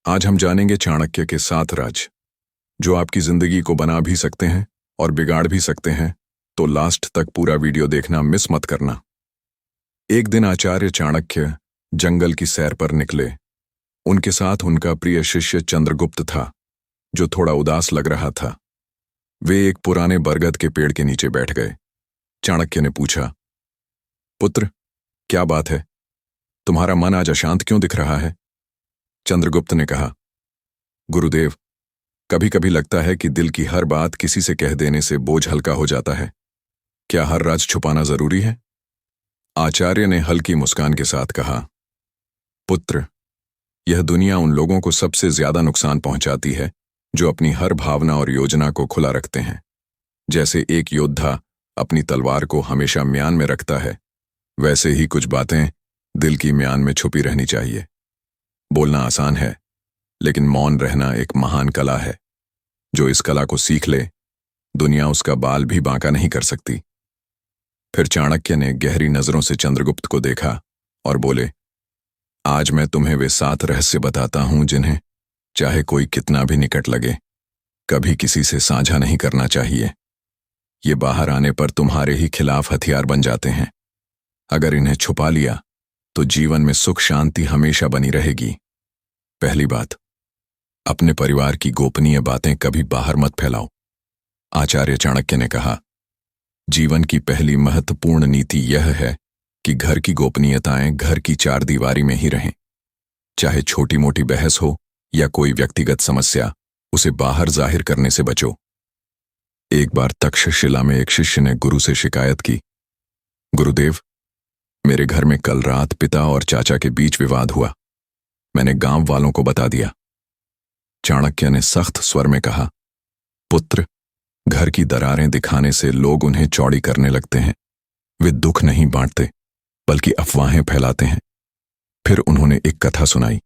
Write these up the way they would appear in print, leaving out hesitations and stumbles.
आज हम जानेंगे चाणक्य के 7 राज जो आपकी जिंदगी को बना भी सकते हैं और बिगाड़ भी सकते हैं। तो लास्ट तक पूरा वीडियो देखना मिस मत करना। एक दिन आचार्य चाणक्य जंगल की सैर पर निकले। उनके साथ उनका प्रिय शिष्य चंद्रगुप्त था, जो थोड़ा उदास लग रहा था। वे एक पुराने बरगद के पेड़ के नीचे बैठ गए। चाणक्य ने पूछा, पुत्र, क्या बात है? तुम्हारा मन आज अशांत क्यों दिख रहा है? चंद्रगुप्त ने कहा, गुरुदेव, कभी कभी लगता है कि दिल की हर बात किसी से कह देने से बोझ हल्का हो जाता है। क्या हर राज छुपाना जरूरी है? आचार्य ने हल्की मुस्कान के साथ कहा, पुत्र, यह दुनिया उन लोगों को सबसे ज्यादा नुकसान पहुंचाती है जो अपनी हर भावना और योजना को खुला रखते हैं। जैसे एक योद्धा अपनी तलवार को हमेशा म्यान में रखता है, वैसे ही कुछ बातें दिल की म्यान में छुपी रहनी चाहिए। बोलना आसान है, लेकिन मौन रहना एक महान कला है। जो इस कला को सीख ले, दुनिया उसका बाल भी बांका नहीं कर सकती। फिर चाणक्य ने गहरी नजरों से चंद्रगुप्त को देखा और बोले, आज मैं तुम्हें वे 7 रहस्य बताता हूं जिन्हें, चाहे कोई कितना भी निकट लगे, कभी किसी से साझा नहीं करना चाहिए। ये बाहर आने पर तुम्हारे ही खिलाफ हथियार बन जाते हैं। अगर इन्हें छुपा लिया तो जीवन में सुख शांति हमेशा बनी रहेगी। पहली बात, अपने परिवार की गोपनीय बातें कभी बाहर मत फैलाओ। आचार्य चाणक्य ने कहा, जीवन की पहली महत्वपूर्ण नीति यह है कि घर की गोपनीयताएं घर की 4 दीवारी में ही रहें। चाहे छोटी मोटी बहस हो या कोई व्यक्तिगत समस्या, उसे बाहर जाहिर करने से बचो। एक बार तक्षशिला में एक शिष्य ने गुरु से शिकायत की, गुरुदेव, मेरे घर में कल रात पिता और चाचा के बीच विवाद हुआ। मैंने गांव वालों को बता दिया। चाणक्य ने सख्त स्वर में कहा, पुत्र, घर की दरारें दिखाने से लोग उन्हें चौड़ी करने लगते हैं। वे दुख नहीं बांटते, बल्कि अफवाहें फैलाते हैं। फिर उन्होंने एक कथा सुनाई।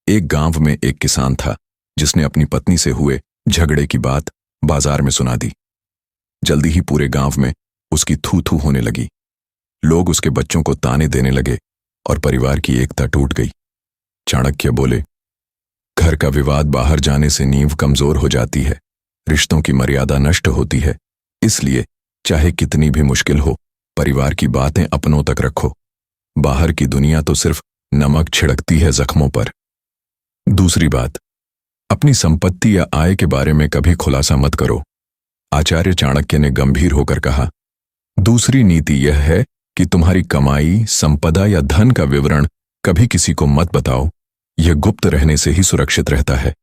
एक गांव में एक किसान था, जिसने अपनी पत्नी से हुए झगड़े की बात बाजार में सुना दी। जल्दी ही पूरे गांव में उसकी थू थू होने लगी। लोग उसके बच्चों को ताने देने लगे और परिवार की एकता टूट गई। चाणक्य बोले, घर का विवाद बाहर जाने से नींव कमजोर हो जाती है, रिश्तों की मर्यादा नष्ट होती है। इसलिए चाहे कितनी भी मुश्किल हो, परिवार की बातें अपनों तक रखो। बाहर की दुनिया तो सिर्फ नमक छिड़कती है जख्मों पर। दूसरी बात, अपनी संपत्ति या आय के बारे में कभी खुलासा मत करो। आचार्य चाणक्य ने गंभीर होकर कहा, दूसरी नीति यह है कि तुम्हारी कमाई, संपदा या धन का विवरण कभी किसी को मत बताओ। यह गुप्त रहने से ही सुरक्षित रहता है।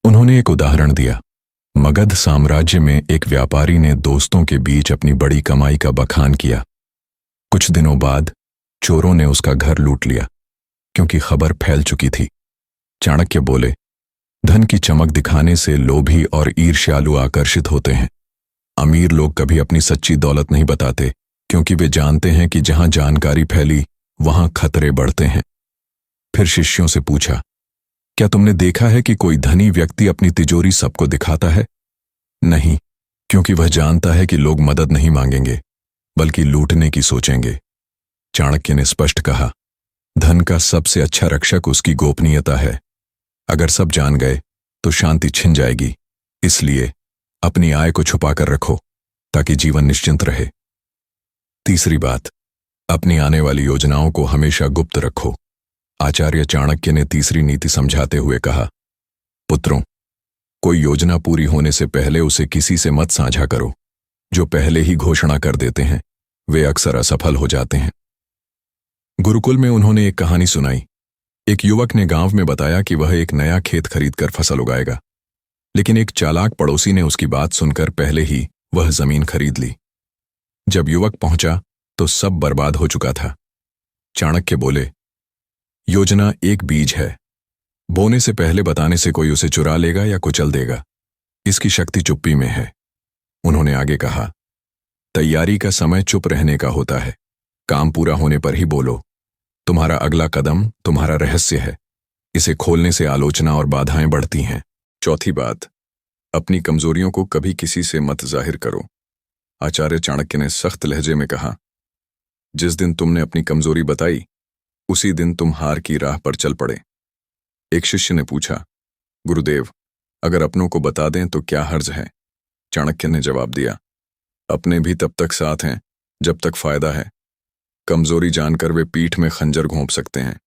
उन्होंने एक उदाहरण दिया। मगध साम्राज्य में एक व्यापारी ने दोस्तों के बीच अपनी बड़ी कमाई का बखान किया। कुछ दिनों बाद चोरों ने उसका घर लूट लिया, क्योंकि खबर फैल चुकी थी। चाणक्य बोले, धन की चमक दिखाने से लोभी और ईर्ष्यालु आकर्षित होते हैं। अमीर लोग कभी अपनी सच्ची दौलत नहीं बताते, क्योंकि वे जानते हैं कि जहां जानकारी फैली वहां खतरे बढ़ते हैं। फिर शिष्यों से पूछा, क्या तुमने देखा है कि कोई धनी व्यक्ति अपनी तिजोरी सबको दिखाता है? नहीं, क्योंकि वह जानता है कि लोग मदद नहीं मांगेंगे, बल्कि लूटने की सोचेंगे। चाणक्य ने स्पष्ट कहा, धन का सबसे अच्छा रक्षक उसकी गोपनीयता है। अगर सब जान गए तो शांति छिन जाएगी। इसलिए अपनी आय को छुपाकर रखो, ताकि जीवन निश्चिंत रहे। तीसरी बात, अपनी आने वाली योजनाओं को हमेशा गुप्त रखो। आचार्य चाणक्य ने तीसरी नीति समझाते हुए कहा, पुत्रों, कोई योजना पूरी होने से पहले उसे किसी से मत साझा करो। जो पहले ही घोषणा कर देते हैं वे अक्सर असफल हो जाते हैं। गुरुकुल में उन्होंने एक कहानी सुनाई। एक युवक ने गांव में बताया कि वह एक नया खेत खरीदकर फसल उगाएगा, लेकिन एक चालाक पड़ोसी ने उसकी बात सुनकर पहले ही वह जमीन खरीद ली। जब युवक पहुंचा तो सब बर्बाद हो चुका था। चाणक्य बोले, योजना एक बीज है। बोने से पहले बताने से कोई उसे चुरा लेगा या कुचल देगा। इसकी शक्ति चुप्पी में है। उन्होंने आगे कहा, तैयारी का समय चुप रहने का होता है। काम पूरा होने पर ही बोलो। तुम्हारा अगला कदम तुम्हारा रहस्य है। इसे खोलने से आलोचना और बाधाएं बढ़ती हैं। चौथी बात, अपनी कमजोरियों को कभी किसी से मत जाहिर करो। आचार्य चाणक्य ने सख्त लहजे में कहा, जिस दिन तुमने अपनी कमजोरी बताई, उसी दिन तुम हार की राह पर चल पड़े। एक शिष्य ने पूछा, गुरुदेव, अगर अपनों को बता दें तो क्या हर्ज है? चाणक्य ने जवाब दिया, अपने भी तब तक साथ हैं जब तक फायदा है। कमजोरी जानकर वे पीठ में खंजर घोंप सकते हैं।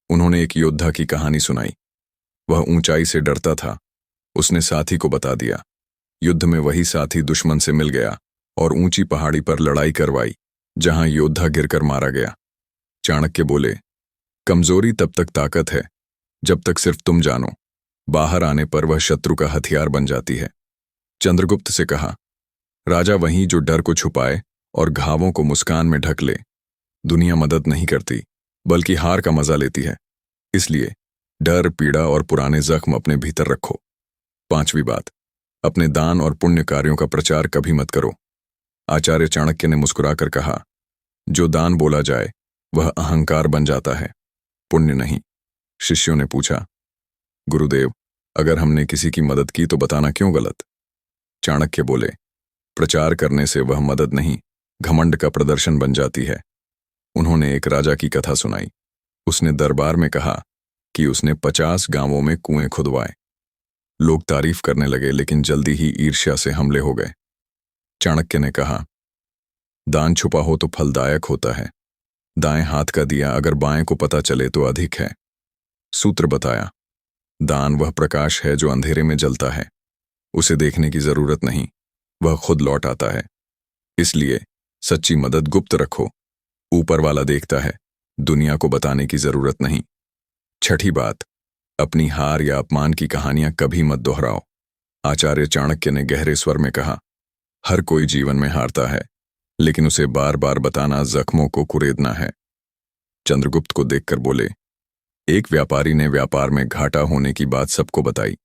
उन्होंने एक योद्धा की कहानी सुनाई। वह ऊंचाई से डरता था। उसने साथी को बता दिया। युद्ध में वही साथी दुश्मन से मिल गया और ऊंची पहाड़ी पर लड़ाई करवाई, जहां योद्धा गिरकर मारा गया। चाणक्य बोले, कमजोरी तब तक ताकत है जब तक सिर्फ तुम जानो। बाहर आने पर वह शत्रु का हथियार बन जाती है। चंद्रगुप्त से कहा, राजा वहीं जो डर को छुपाए और घावों को मुस्कान में ढक ले। दुनिया मदद नहीं करती, बल्कि हार का मजा लेती है। इसलिए डर, पीड़ा और पुराने जख्म अपने भीतर रखो। 5वीं बात, अपने दान और पुण्य कार्यों का प्रचार कभी मत करो। आचार्य चाणक्य ने मुस्कुराकर कहा, जो दान बोला जाए वह अहंकार बन जाता है, पुण्य नहीं। शिष्यों ने पूछा, गुरुदेव, अगर हमने किसी की मदद की तो बताना क्यों गलत? चाणक्य बोले, प्रचार करने से वह मदद नहीं, घमंड का प्रदर्शन बन जाती है। उन्होंने एक राजा की कथा सुनाई। उसने दरबार में कहा कि उसने 50 गांवों में कुएं खुदवाए। लोग तारीफ करने लगे, लेकिन जल्दी ही ईर्ष्या से हमले हो गए। चाणक्य ने कहा, दान छुपा हो तो फलदायक होता है। दाएं हाथ का दिया अगर बाएं को पता चले तो अधिक है। सूत्र बताया, दान वह प्रकाश है जो अंधेरे में जलता है। उसे देखने की जरूरत नहीं, वह खुद लौट आता है। इसलिए सच्ची मदद गुप्त रखो। ऊपर वाला देखता है, दुनिया को बताने की जरूरत नहीं। 6ठी बात, अपनी हार या अपमान की कहानियां कभी मत दोहराओ। आचार्य चाणक्य ने गहरे स्वर में कहा, हर कोई जीवन में हारता है, लेकिन उसे बार बार बताना जख्मों को कुरेदना है। चंद्रगुप्त को देखकर बोले, एक व्यापारी ने व्यापार में घाटा होने की बात सबको बताई।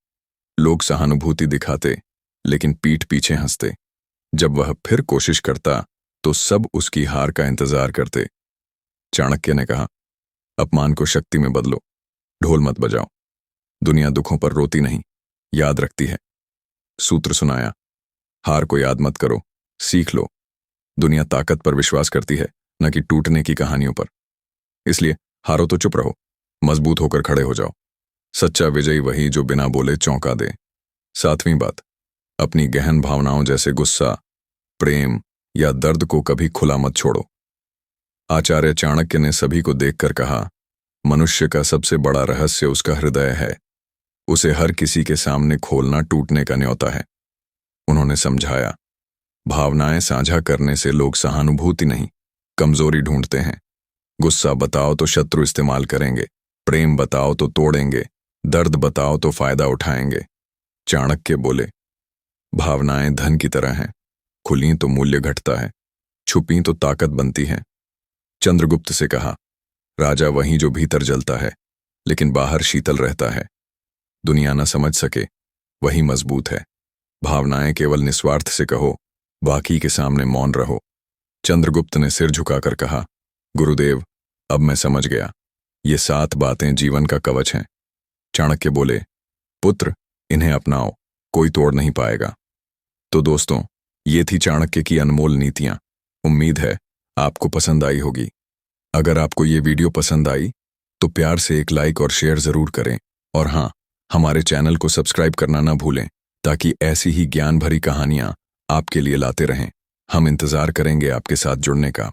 लोग सहानुभूति दिखाते, लेकिन पीठ पीछे हंसते। जब वह फिर कोशिश करता तो सब उसकी हार का इंतजार करते। चाणक्य ने कहा, अपमान को शक्ति में बदलो, ढोल मत बजाओ। दुनिया दुखों पर रोती नहीं, याद रखती है। सूत्र सुनाया, हार को याद मत करो, सीख लो। दुनिया ताकत पर विश्वास करती है, न कि टूटने की कहानियों पर। इसलिए हारो तो चुप रहो, मजबूत होकर खड़े हो जाओ। सच्चा विजयी वही जो बिना बोले चौंका दे। 7वीं बात, अपनी गहन भावनाओं जैसे गुस्सा, प्रेम या दर्द को कभी खुला मत छोड़ो। आचार्य चाणक्य ने सभी को देखकर कहा, मनुष्य का सबसे बड़ा रहस्य उसका हृदय है। उसे हर किसी के सामने खोलना टूटने का न्योता है। उन्होंने समझाया, भावनाएं साझा करने से लोग सहानुभूति नहीं, कमजोरी ढूंढते हैं। गुस्सा बताओ तो शत्रु इस्तेमाल करेंगे, प्रेम बताओ तो तोड़ेंगे, दर्द बताओ तो फायदा उठाएंगे। चाणक्य बोले, भावनाएं धन की तरह हैं, खुली तो मूल्य घटता है, छुपी तो ताकत बनती है। चंद्रगुप्त से कहा, राजा वही जो भीतर जलता है, लेकिन बाहर शीतल रहता है। दुनिया न समझ सके वही मजबूत है। भावनाएं केवल निस्वार्थ से कहो, बाकी के सामने मौन रहो। चंद्रगुप्त ने सिर झुकाकर कहा, गुरुदेव, अब मैं समझ गया। ये 7 बातें जीवन का कवच हैं। चाणक्य बोले, पुत्र, इन्हें अपनाओ, कोई तोड़ नहीं पाएगा। तो दोस्तों, ये थी चाणक्य की अनमोल नीतियां। उम्मीद है आपको पसंद आई होगी। अगर आपको ये वीडियो पसंद आई तो प्यार से एक लाइक और शेयर जरूर करें। और हाँ, हमारे चैनल को सब्सक्राइब करना ना भूलें, ताकि ऐसी ही ज्ञान भरी कहानियां आपके लिए लाते रहें। हम इंतजार करेंगे आपके साथ जुड़ने का।